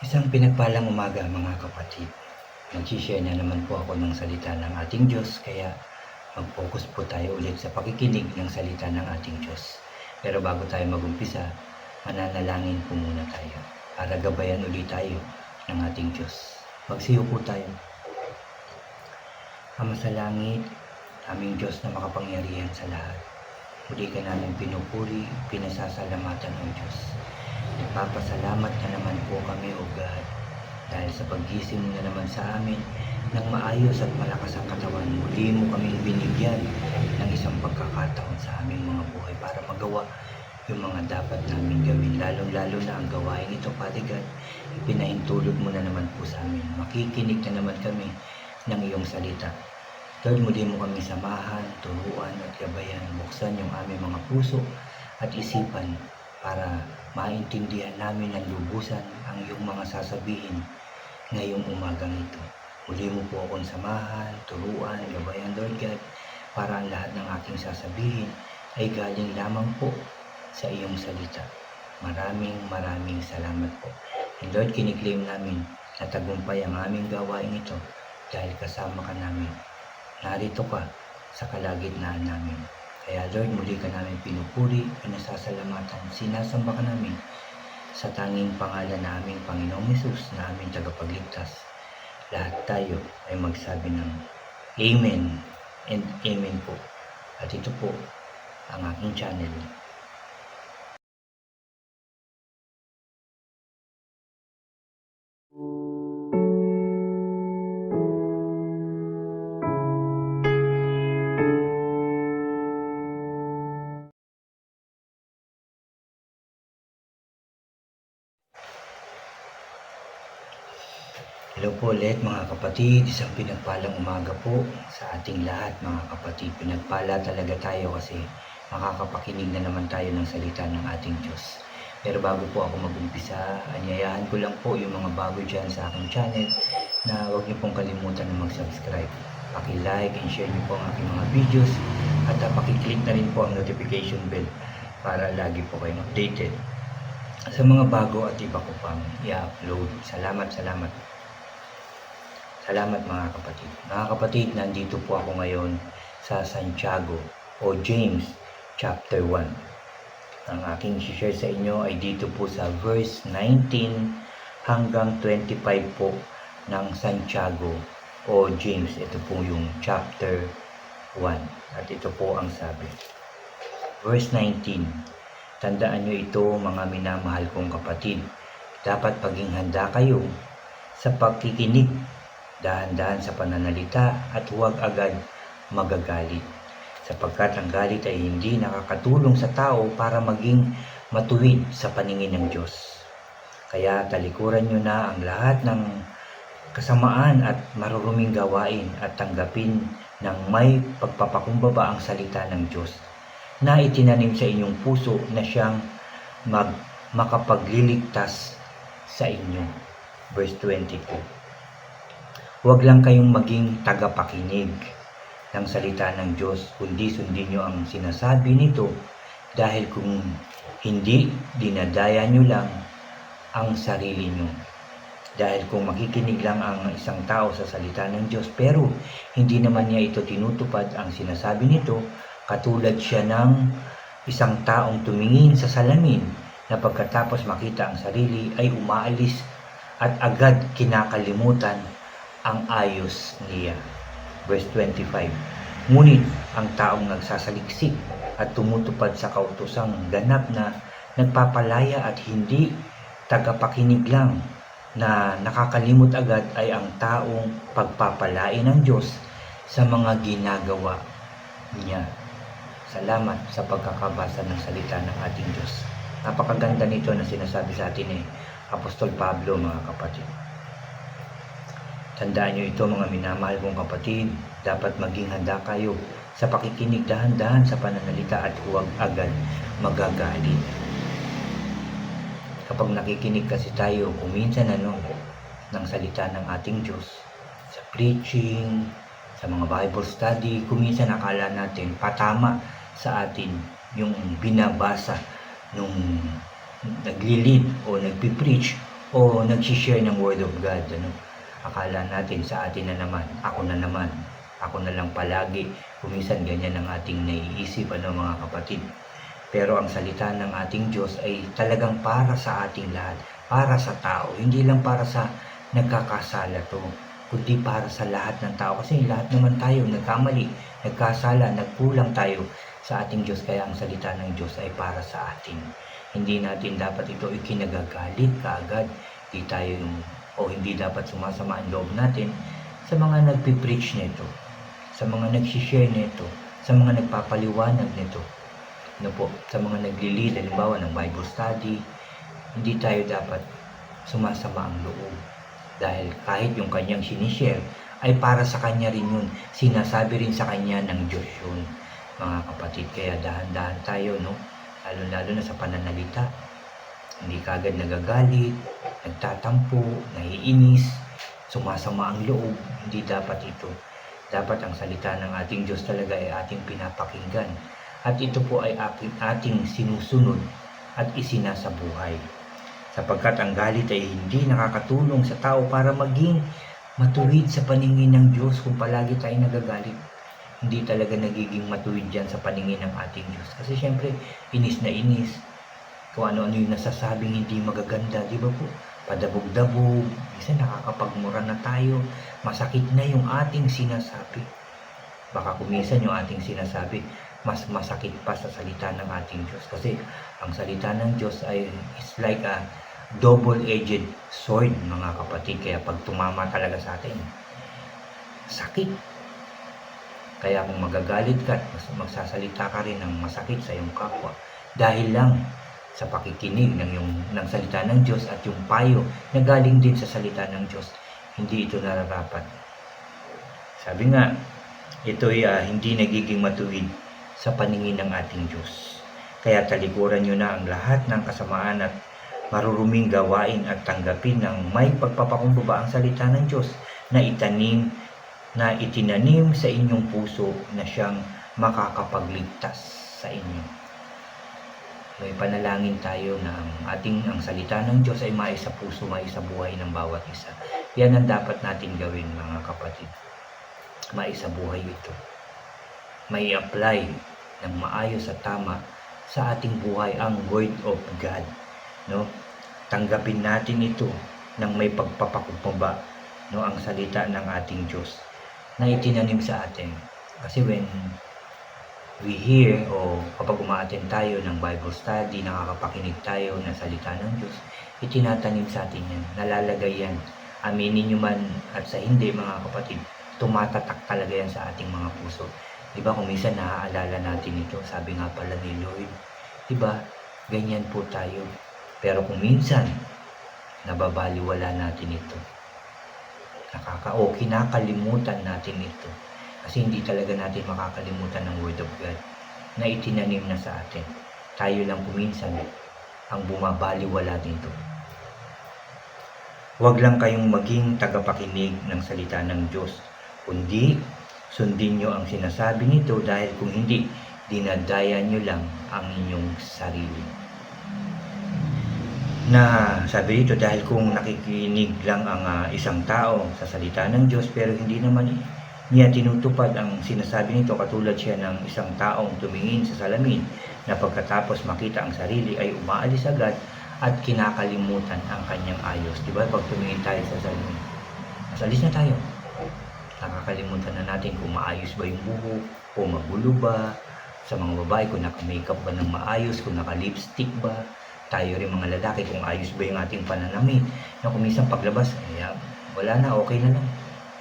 Isang pinagpalang umaga mga kapatid. Nag-share na naman po ako ng salita ng ating Diyos, kaya mag-focus po tayo ulit sa pakikinig ng salita ng ating Diyos. Pero bago tayo mag-umpisa, mananalangin po muna tayo para gabayan ulit tayo ng ating Diyos. Magsiyo po tayo. Ama sa langit, aming Diyos na makapangyarihan sa lahat. Muli ka namin pinupuri, pinasasalamatan o Diyos. Nagpapasalamat na naman po kami o God dahil sa paggising mo na naman sa amin ng maayos at malakas ang katawan. Muli mo kaming binigyan ng isang pagkakataon sa aming mga buhay para magawa yung mga dapat namin gawin. Lalong-lalo na ang gawain ito, Father God, ipinahintulot mo na naman po sa amin. Makikinig na naman kami ng iyong salita. Lord, muli mo kami samahan, turuan at gabayan. Buksan yung aming mga puso at isipan para maintindihan namin ng lubusan ang iyong mga sasabihin ngayong umagang ito. Muli mo po akong samahan, turuan, gabayan, Lord God, para ang lahat ng aking sasabihin ay galing lamang po sa iyong salita. Maraming salamat po. And Lord, kiniklaim namin na tagumpay ang aming gawain ito dahil kasama ka namin. Narito ka sa kalagitnaan namin. Kaya Lord, muli ka namin pinupuri, pinasasalamatan, sinasamba ka namin sa tanging pangalan na aming Panginoong Hesus na aming tagapagligtas. Lahat tayo ay magsabi ng Amen and Amen po. At ito po ang aking channel. Hello po ulit mga kapatid, isang pinagpalang umaga po sa ating lahat mga kapatid. Pinagpala talaga tayo kasi makakapakinig na naman tayo ng salita ng ating Diyos. Pero bago po ako mag-umpisa, anyayahan ko lang po yung mga bago dyan sa aking channel na huwag niyo pong kalimutan na mag-subscribe. Paki-like and share niyo po ang aking mga videos at paki-click na rin po ang notification bell para lagi po kayong updated sa mga bago at iba ko pang i-upload. Salamat. Salamat mga kapatid. Mga kapatid, nandito po ako ngayon sa Santiago o James chapter 1. Ang aking share sa inyo ay dito po sa verse 19 hanggang 25 po ng Santiago o James. Ito po yung chapter 1. At ito po ang sabi. Verse 19. Tandaan nyo ito mga minamahal kong kapatid. Dapat paging handa kayo sa pagkikinig, dahan-dahan sa pananalita at huwag agad magagalit. Sapagkat ang galit ay hindi nakakatulong sa tao para maging matuwid sa paningin ng Diyos. Kaya talikuran nyo na ang lahat ng kasamaan at maruruming gawain at tanggapin ng may pagpapakumbaba ang salita ng Diyos na itinanim sa inyong puso na siyang makapagliligtas sa inyo. Verse 22. Huwag lang kayong maging tagapakinig ng salita ng Diyos, kundi sundin nyo ang sinasabi nito dahil kung hindi, dinadaya nyo lang ang sarili nyo. Dahil kung makikinig lang ang isang tao sa salita ng Diyos pero hindi naman niya ito tinutupad ang sinasabi nito, katulad siya ng isang taong tumingin sa salamin na pagkatapos makita ang sarili ay umaalis at agad kinakalimutan ang ayos niya. Verse 25. Ngunit ang taong nagsasaliksik at tumutupad sa kautosang ganap na nagpapalaya at hindi tagapakinig lang na nakakalimot agad ay ang taong pagpapalain ng Diyos sa mga ginagawa niya. Salamat sa pagkakabasa ng salita ng ating Diyos. Napakaganda nito na sinasabi sa atin ni Apostol Pablo mga kapatid. Tandaan nyo ito mga minamahal kong kapatid, dapat maging handa kayo sa pakikinig dahan-dahan sa pananalita at huwag agad magagalit. Kapag nakikinig kasi tayo, kuminsan ng salita ng ating Diyos, sa preaching, sa mga Bible study, kuminsan akala natin patama sa atin yung binabasa nung nagli-lead o nagpipreach o nagsishare ng Word of God. Ano? Akala natin sa atin na naman, ako na lang palagi. Kuminsan ganyan ang ating naiisip, mga kapatid. Pero ang salita ng ating Diyos ay talagang para sa ating lahat, para sa tao. Hindi lang para sa nagkakasala to, kundi para sa lahat ng tao. Kasi lahat naman tayo nagkamali, nagkasala, nagkulang tayo sa ating Diyos. Kaya ang salita ng Diyos ay para sa atin. Hindi natin dapat ito ikinagagalit kaagad. Hindi dapat sumasama ang loob natin sa mga nagpipreach nito, sa mga nagsishare nito, sa mga nagpapaliwanag nito. Sa mga nagli-lead, halimbawa ng Bible study, hindi tayo dapat sumasama ang loob. Dahil kahit yung kanyang sinishare, ay para sa kanya rin yun. Sinasabi rin sa kanya ng Diyos yun, mga kapatid. Kaya dahan-dahan tayo, lalo-lalo na sa pananalita. Hindi kagad nagagalit, nagtatampo, naiinis, sumasama ang loob. Hindi dapat ito. Dapat ang salita ng ating Diyos talaga ay ating pinapakinggan. At ito po ay ating sinusunod at isinasabuhay. Sapagkat ang galit ay hindi nakakatulong sa tao para maging matuwid sa paningin ng Diyos kung palagi tayo nagagalit. Hindi talaga nagiging matuwid yan sa paningin ng ating Diyos. Kasi syempre, inis na inis. Kung ano-ano yung nasasabing hindi magaganda, di ba po? Padabog-dabog, isa nakakapagmura na tayo. Masakit na yung ating sinasabi. Baka kuminsan yung ating sinasabi, mas masakit pa sa salita ng ating Diyos. Kasi ang salita ng Diyos ay is like a double-edged sword, mga kapatid. Kaya pag tumama talaga sa atin, sakit. Kaya kung magagalit ka, magsasalita ka rin ng masakit sa iyong kapwa dahil lang sa pakikinig ng salita ng Diyos at yung payo na galing din sa salita ng Diyos, hindi ito nararapat. Sabi nga, ito'y hindi nagiging matuwid sa paningin ng ating Diyos. Kaya talikuran nyo na ang lahat ng kasamaan at maruruming gawain at tanggapin ng may pagpapakumbaba ang salita ng Diyos na itinanim sa inyong puso na siyang makakapagligtas sa inyo. May panalangin tayo na ang salita ng Diyos ay maisa puso, maisa buhay ng bawat isa. Yan ang dapat natin gawin, mga kapatid. Maisa buhay ito. May apply ng maayos at tama sa ating buhay ang Word of God. Tanggapin natin ito ng may pagpapakumbaba, ang salita ng ating Diyos na itinanim sa atin. Kasi when we hear o kapag umaattend tayo ng Bible study, nakakapakinig tayo ng salita ng Diyos, itinatanim sa atin yan, nalalagay yan. Aminin nyo man at sa hindi, mga kapatid, tumatatak talaga yan sa ating mga puso. Diba kung minsan naaalala natin ito, sabi nga pala ni Lord, diba, ganyan po tayo. Pero kung minsan, nababaliwala natin ito. Kinakalimutan natin ito. Kasi hindi talaga natin makakalimutan ng Word of God na itinanim na sa atin. Tayo lang kuminsan ang bumabaliwala dito. Huwag lang kayong maging tagapakinig ng salita ng Diyos, kundi sundin nyo ang sinasabi nito dahil kung hindi, dinadaya nyo lang ang inyong sarili. Na sabi dito, dahil kung nakikinig lang ang isang tao sa salita ng Diyos pero hindi naman niya tinutupad ang sinasabi nito, katulad siya ng isang taong tumingin sa salamin na pagkatapos makita ang sarili ay umaalis agad at kinakalimutan ang kanyang ayos. Diba? Pag tumingin tayo sa salamin, alis na tayo. Nakakalimutan na natin kung maayos ba yung buhok, kung magulo ba, sa mga babae kung naka-makeup ba ng maayos, kung naka-lipstick ba, tayo rin mga lalaki kung ayos ba yung ating pananamit, na kung minsan paglabas, wala na, okay na lang.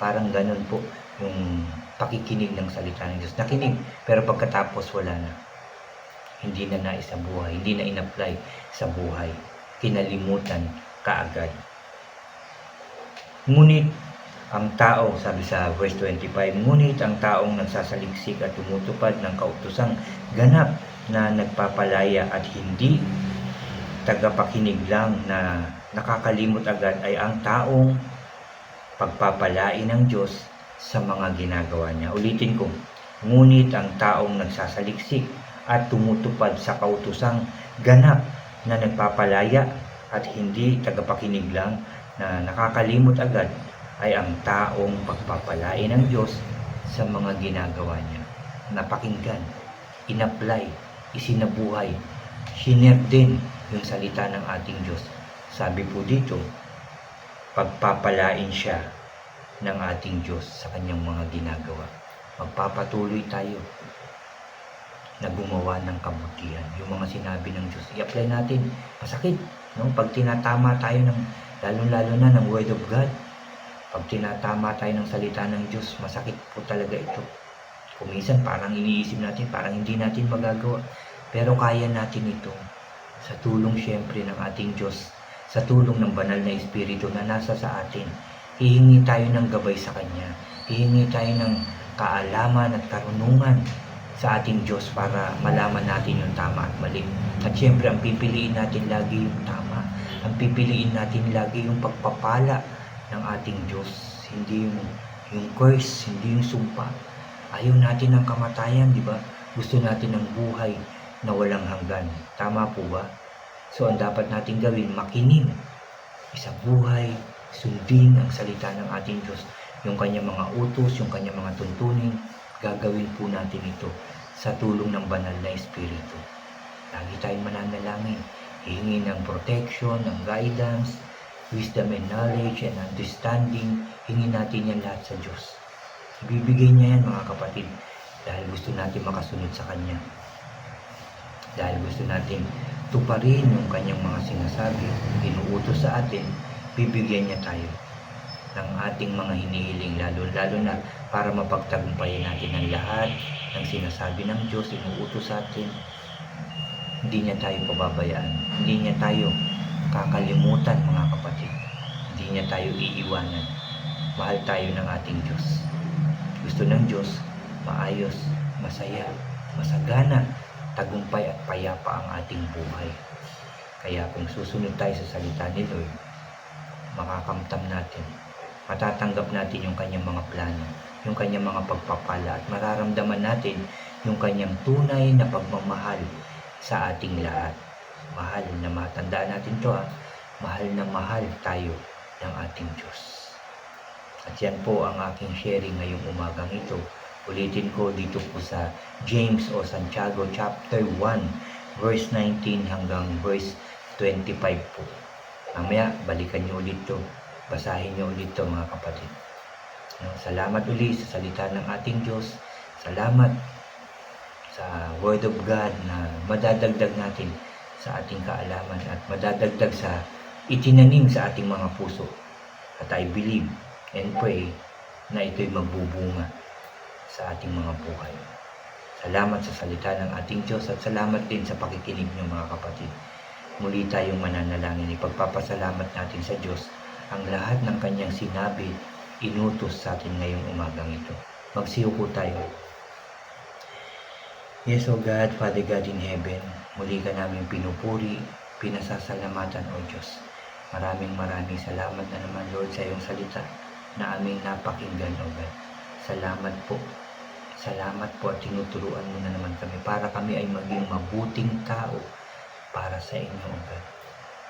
Parang ganun po yung pakikinig ng salita ng Diyos. Nakinig, pero pagkatapos wala na. Hindi na naisa buhay, hindi na in-apply sa buhay. Kinalimutan kaagad. Ngunit, ang tao, sabi sa verse 25, ngunit ang taong nagsasaliksik at tumutupad ng kautosang ganap na nagpapalaya at hindi tagapakinig lang na nakakalimot agad ay ang taong pagpapalain ng Diyos sa mga ginagawa niya. Ulitin ko, ngunit ang taong nagsasaliksik at tumutupad sa kautosang ganap na nagpapalaya at hindi tagapakinig lang na nakakalimot agad ay ang taong pagpapalain ng Diyos sa mga ginagawa niya. Napakinggan, inapply, isinabuhay, shiner din yung salita ng ating Diyos. Sabi po dito, pagpapalain siya ng ating Diyos sa kanyang mga ginagawa. Magpapatuloy tayo na gumawa ng kabutihan. Yung mga sinabi ng Diyos, i-apply natin. Masakit, no? Pag tinatama tayo ng, lalo-lalo na ng Word of God, pag tinatama tayo ng salita ng Diyos, masakit po talaga ito. Kuminsan parang iniisip natin, parang hindi natin magagawa. Pero kaya natin ito sa tulong siyempre ng ating Diyos, sa tulong ng banal na Espiritu na nasa sa atin. Hihingi tayo ng gabay sa Kanya. Hihingi tayo ng kaalaman at karunungan sa ating Diyos para malaman natin yung tama at mali. At siyempre, ang pipiliin natin lagi yung tama. Ang pipiliin natin lagi yung pagpapala ng ating Diyos. Hindi yung curse, hindi yung sumpa. Ayaw natin ng kamatayan, di ba? Gusto natin ng buhay na walang hanggan. Tama po ba? So, ang dapat natin gawin, makinig, isabuhay, sundin ang salita ng ating Diyos. Yung kanyang mga utos, yung kanyang mga tuntunin, gagawin po natin ito sa tulong ng banal na Espiritu. Lagi tayong mananalangin, hihingi ng protection, ng guidance, wisdom and knowledge and understanding. Hingin natin yan lahat sa Diyos. Ibibigay niya yan mga kapatid dahil gusto natin makasunod sa Kanya. Dahil gusto natin tuparin yung Kanyang mga sinasabi, inuutos sa atin, bibigyan niya tayo ng ating mga hinihiling, lalo na para mapagtagumpayan natin ang lahat ng sinasabi ng Diyos, inuutos sa atin. Hindi niya tayo pababayaan, hindi niya tayo kakalimutan mga kapatid, hindi niya tayo iiwanan. Mahal tayo ng ating Diyos. Gusto ng Diyos, maayos, masaya, masagana, tagumpay at payapa ang ating buhay. Kaya kung susunod tayo sa salita ni Lord, makakamtam natin, matatanggap natin yung kanyang mga plano, yung kanyang mga pagpapala at mararamdaman natin yung kanyang tunay na pagmamahal sa ating lahat. Mahal na matandaan natin to mahal na mahal tayo ng ating Diyos. At yan po ang aking sharing ngayong umagang ito. Ulitin ko dito po sa James o Santiago chapter 1 verse 19 hanggang verse 25 po. Mamaya balikan nyo ulit to. Basahin nyo ulit to mga kapatid. Salamat ulit sa salita ng ating Diyos. Salamat sa Word of God na madadagdag natin sa ating kaalaman at madadagdag sa itinanim sa ating mga puso. At I believe and pray na ito'y magbubunga sa ating mga buhay. Salamat sa salita ng ating Diyos at salamat din sa pakikinig niyo mga kapatid. Muli tayong mananalangin. Ipagpapasalamat natin sa Diyos ang lahat ng kanyang sinabi, inutos sa atin ngayong umagang ito. Magsiyuko tayo. Yes, O God, Father God in heaven, muli ka namin pinupuri, pinasasalamatan, O Diyos. Maraming salamat na naman, Lord, sa iyong salita na aming napakinggan, O God. Salamat po. Salamat po at tinuturuan mo na naman kami para kami ay maging mabuting tao para sa inyo, O God.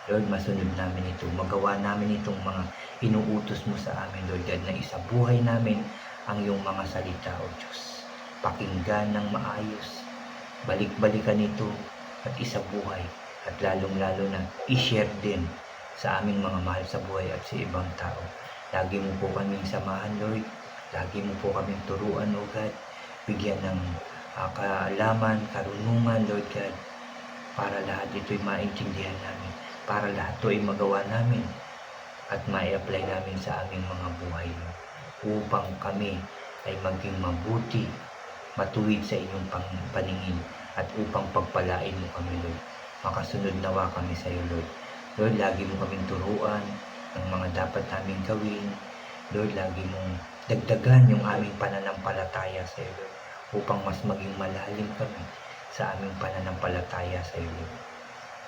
Lord, masunod namin ito. Magawa namin itong mga inuutos mo sa amin, Lord God, na isabuhay namin ang iyong mga salita, O Diyos. Pakinggan ng maayos. Balik-balikan ito at isabuhay. At lalong-lalo na i-share din sa aming mga mahal sa buhay at sa ibang tao. Lagi mo po kaming samahan, Lord. Lagi mo po kaming turuan, O God. Bigyan ng kaalaman, karunungan, Lord God. Para lahat ito'y maintindihan namin. Para lahat ito'y magawa namin. At ma-apply namin sa aming mga buhay, Lord. Upang kami ay maging mabuti, matuwid sa inyong paningin. At upang pagpalain mo kami, Lord. Makasunod nawa kami sa iyo, Lord. Lord, lagi mo kaming turuan ng mga dapat naming gawin. Lord, lagi mong dagdagan yung aming pananampalataya sa iyo, Lord, upang mas maging malalim kami sa aming pananampalataya sa iyo, Lord.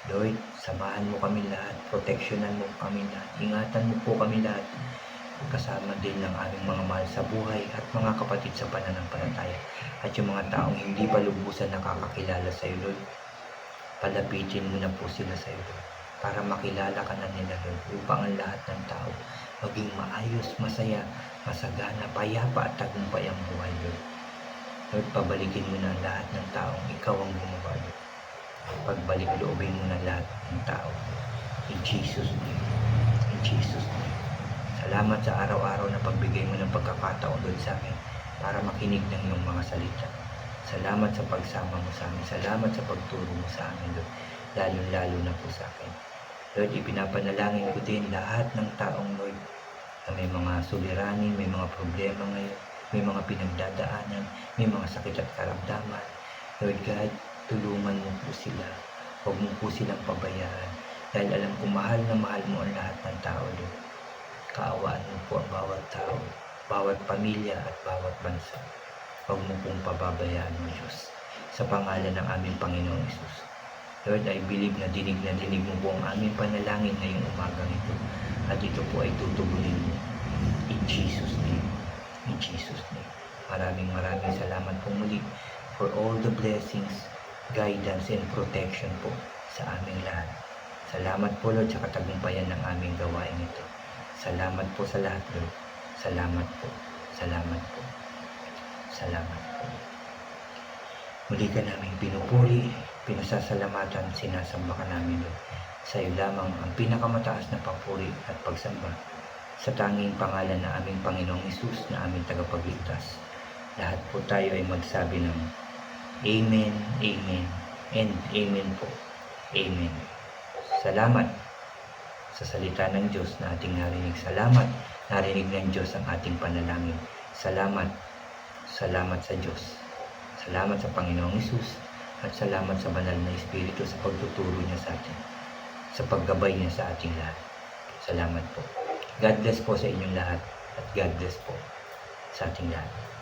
Lord, samahan mo kami lahat, proteksyonan mo kami lahat, ingatan mo po kami lahat, kasama din ng aming mga mahal sa buhay at mga kapatid sa pananampalataya at yung mga taong hindi pa lubusan nakakakilala sa iyo, Lord. Palapitin mo na po sila sa iyo, Lord. para makilala ka na nila, Lord, upang ang lahat ng tao maging maayos, masaya, masagana, payapa at tagumpay ang buhay, Lord. Lord, pabalikin mo na ang lahat ng taong ikaw ang gumawa, Lord. Pagbalik loobin mo na lahat ng tao. In Jesus' name. In Jesus' name. Salamat sa araw-araw na pagbigay mo ng pagkakataon, Lord, sa akin para makinig ng iyong mga salita. Salamat sa pagsama mo sa amin. Salamat sa pagturo mo sa amin, Lord. Lalo-lalo na po sa akin. Lord, ipinapanalangin ko din lahat ng taong, Lord, na may mga suliranin, may mga problema ngayon, may mga pinagdadaanan, may mga sakit at karamdaman. Lord God, tulungan mo po sila. Huwag mo po silang pabayaan. Dahil alam ko mahal na mahal mo ang lahat ng tao, Lord. Kaawaan mo po ang bawat tao, bawat pamilya at bawat bansa. Huwag mo pong pababayaan mo, Diyos. Sa pangalan ng aming Panginoong Hesus. Lord, I believe na dinig mo po ang aming panalangin ngayong umagang ito. At ito po ay tutugunin mo. In Jesus' name. In Jesus' name. Maraming salamat po muli for all the blessings, guidance, and protection po sa aming lahat. Salamat po, Lord, sa katagumpayan ng aming gawain ito. Salamat po sa lahat, Lord. Salamat po. Salamat po. Salamat po. Muli ka namin pinupuri, pinasasalamatan, sinasamba ka namin, Lord. Sa iyo lamang ang pinakamataas na papuri at pagsamba sa tanging pangalan na aming Panginoong Hesus na aming tagapagligtas. Lahat po tayo ay magsabi ng Amen, Amen, and Amen po. Amen. Salamat sa salita ng Diyos na ating narinig. Salamat, narinig ng Diyos ang ating panalangin. Salamat, salamat sa Diyos. Salamat sa Panginoong Hesus at salamat sa banal na Espiritu sa pagtuturo niya sa atin, sa paggabay niya sa ating lahat. Salamat po. God bless po sa inyong lahat at God bless po sa ating lahat.